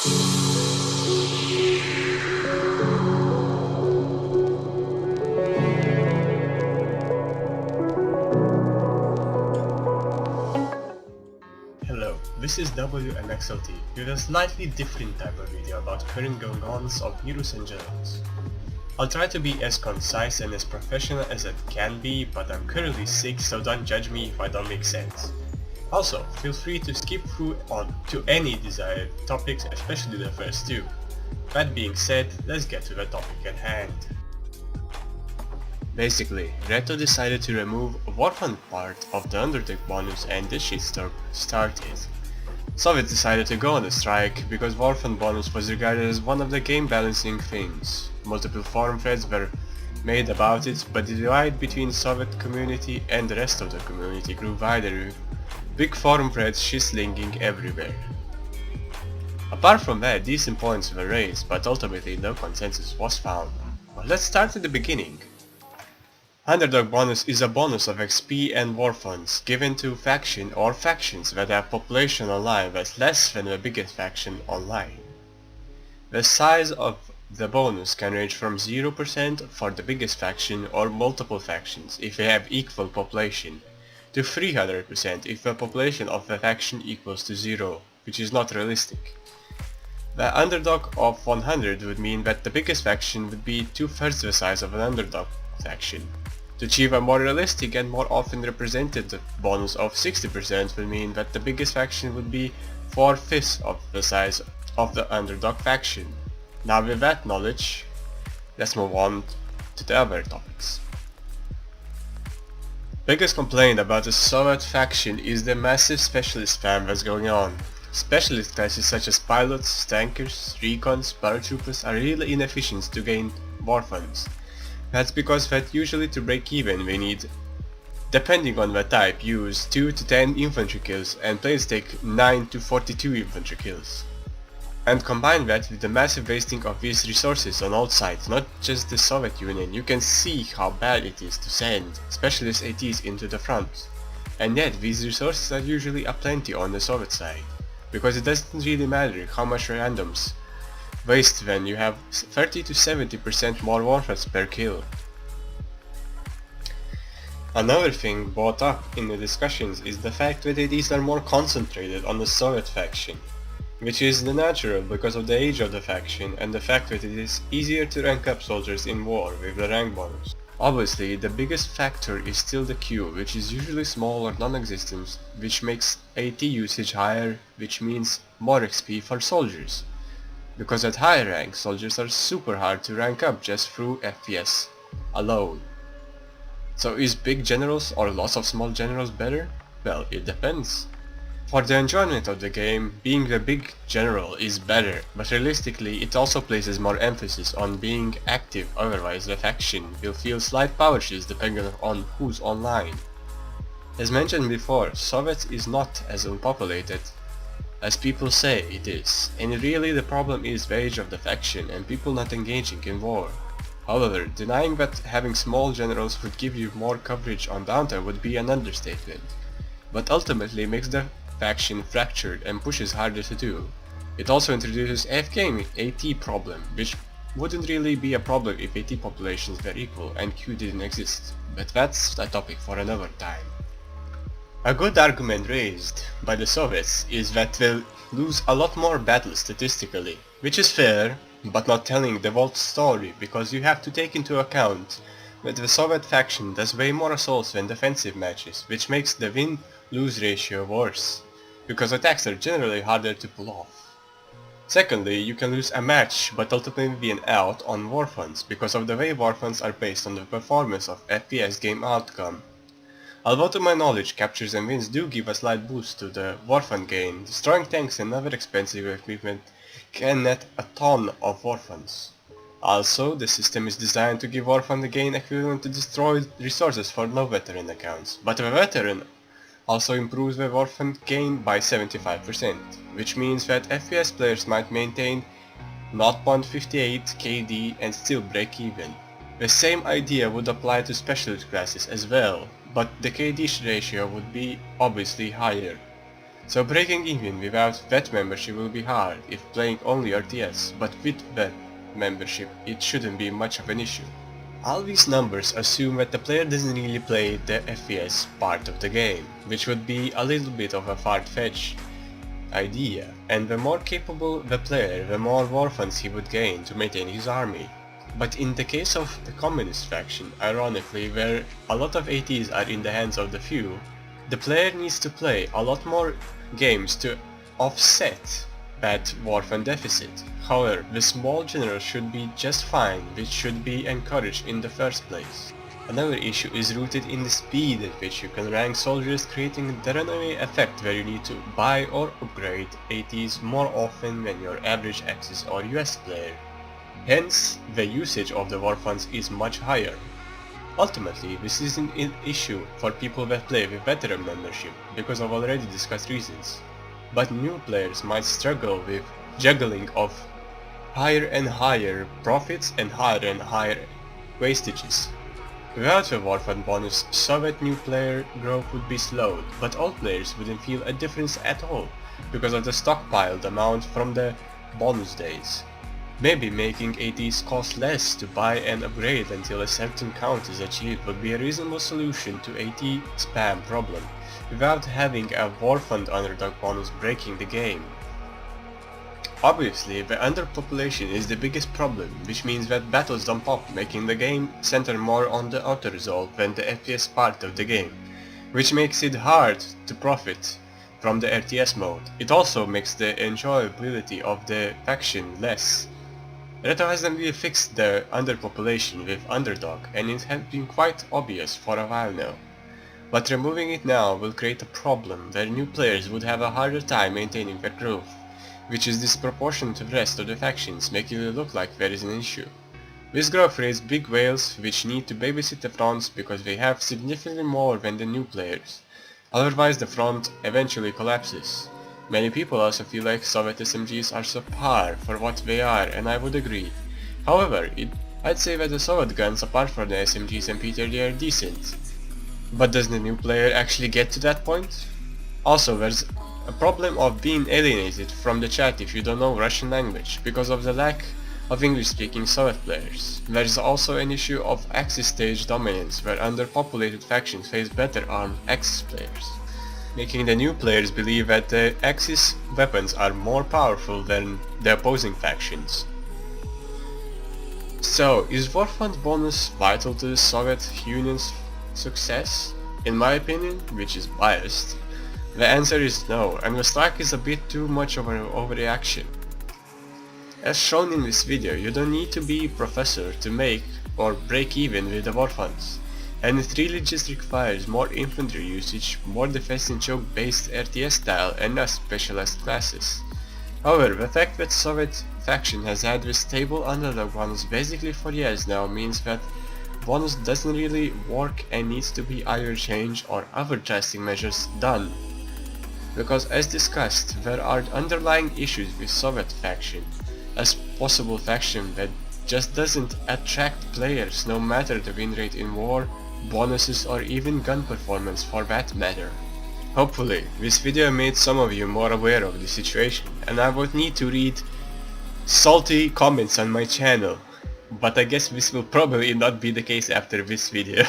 Hello, this is WMXLT with a slightly different type of video about current goings-ons of heroes and generals. I'll try to be as concise and as professional as it can be, but I'm currently sick, so don't judge me if I don't make sense. Also, feel free to skip through on to any desired topics, especially the first two. That being said, let's get to the topic at hand. Basically, Reto decided to remove warfund part of the Undertake bonus and this shitstorm started. Soviets decided to go on a strike because warfund bonus was regarded as one of the game balancing things. Multiple forum threads were made about it, but the divide between Soviet community and the rest of the community grew wider, with big forum threads shitslinging everywhere. Apart from that, decent points were raised, but ultimately no consensus was found. Well, let's start at the beginning. Underdog bonus is a bonus of XP and war funds given to faction or factions that have population online that's less than the biggest faction online. The size of the bonus can range from 0% for the biggest faction or multiple factions if they have equal population, to 300% if the population of the faction equals to 0, which is not realistic. The underdog of 100 would mean that the biggest faction would be 2/3 the size of an underdog faction. To achieve a more realistic and more often represented bonus of 60% will mean that the biggest faction would be 4/5 of the size of the underdog faction. Now with that knowledge, let's move on to the other topics. Biggest complaint about the Soviet faction is the massive specialist spam that's going on. Specialist classes such as pilots, tankers, recons, paratroopers are really inefficient to gain war funds. That's because that usually to break even we need, depending on the type, use 2 to 10 infantry kills and players take 9 to 42 infantry kills. And combine that with the massive wasting of these resources on all sides, not just the Soviet Union, you can see how bad it is to send specialist ATs into the front. And yet these resources are usually aplenty on the Soviet side, because it doesn't really matter how much randoms waste when you have 30 to 70% more warheads per kill. Another thing brought up in the discussions is the fact that ADs are more concentrated on the Soviet faction, which is the natural because of the age of the faction and the fact that it is easier to rank up soldiers in war with the rank bonus. Obviously, the biggest factor is still the queue, which is usually small or non-existent, which makes AT usage higher, which means more XP for soldiers. Because at higher rank, soldiers are super hard to rank up just through FPS alone. So is big generals or lots of small generals better? Well, it depends. For the enjoyment of the game, being the big general is better, but realistically it also places more emphasis on being active, otherwise the faction will feel slight power shifts depending on who's online. As mentioned before, Soviets is not as unpopulated as people say it is, and really the problem is the age of the faction and people not engaging in war. However, denying that having small generals would give you more coverage on downtime would be an understatement, but ultimately makes the faction fractured and pushes harder to do. It also introduces AFK AT problem, which wouldn't really be a problem if AT populations were equal and Q didn't exist, but that's a topic for another time. A good argument raised by the Soviets is that they'll lose a lot more battles statistically, which is fair, but not telling the whole story, because you have to take into account that the Soviet faction does way more assaults than defensive matches, which makes the win-lose ratio worse, because attacks are generally harder to pull off. Secondly, you can lose a match but ultimately be an out on war funds, because of the way war funds are based on the performance of FPS game outcome. Although to my knowledge captures and wins do give a slight boost to the warfund gain, destroying tanks and other expensive equipment can net a ton of warfunds. Also, the system is designed to give warfund gain equivalent to destroyed resources for no veteran accounts, but the veteran also improves the warfund gain by 75%, which means that FPS players might maintain 0.58 KD and still break even. The same idea would apply to specialist classes as well, but the KD ratio would be obviously higher. So breaking even without vet membership will be hard if playing only RTS, but with vet membership it shouldn't be much of an issue. All these numbers assume that the player doesn't really play the FPS part of the game, which would be a little bit of a far-fetched idea, and the more capable the player, the more warfunds he would gain to maintain his army. But in the case of the communist faction, ironically, where a lot of ATs are in the hands of the few, the player needs to play a lot more games to offset that warfund deficit. However, the small general should be just fine, which should be encouraged in the first place. Another issue is rooted in the speed at which you can rank soldiers, creating the runaway effect where you need to buy or upgrade ATs more often than your average Axis or US player. Hence, the usage of the warfunds is much higher. Ultimately, this isn't an issue for people that play with veteran membership because of already discussed reasons, but new players might struggle with juggling of higher and higher profits and higher wastages. Without the warfund bonus, Soviet new player growth would be slowed, but all players wouldn't feel a difference at all because of the stockpiled amount from the bonus days. Maybe making ATs cost less to buy and upgrade until a certain count is achieved would be a reasonable solution to AT spam problem, without having a warfund underdog bonus breaking the game. Obviously, the underpopulation is the biggest problem, which means that battles don't pop, making the game center more on the auto-resolve than the FPS part of the game, which makes it hard to profit from the RTS mode. It also makes the enjoyability of the faction less. Retro hasn't really fixed the underpopulation with Underdog, and it has been quite obvious for a while now. But removing it now will create a problem where new players would have a harder time maintaining their growth, which is disproportionate to the rest of the factions, making it look like there is an issue. This growth creates big whales which need to babysit the fronts because they have significantly more than the new players. Otherwise the front eventually collapses. Many people also feel like Soviet SMGs are subpar for what they are, and I would agree. However, I'd say that the Soviet guns apart from the SMGs and PTRD are decent. But does the new player actually get to that point? Also, there's a problem of being alienated from the chat if you don't know Russian language, because of the lack of English-speaking Soviet players. There is also an issue of Axis stage dominance, where underpopulated factions face better armed Axis players, making the new players believe that the Axis weapons are more powerful than the opposing factions. So, is warfund bonus vital to the Soviet Union's success? In my opinion, which is biased, the answer is no, and the strike is a bit too much of an overreaction. As shown in this video, you don't need to be a professor to make or break even with the warfunds, and it really just requires more infantry usage, more defense and choke based RTS style, and less specialized classes. However, the fact that Soviet faction has had this stable underdog bonus basically for years now means that bonus doesn't really work and needs to be either changed or other drastic measures done. Because as discussed, there are underlying issues with Soviet faction, as possible faction that just doesn't attract players no matter the win rate in war, bonuses or even gun performance for that matter. Hopefully, this video made some of you more aware of the situation, and I won't need to read salty comments on my channel, but I guess this will probably not be the case after this video.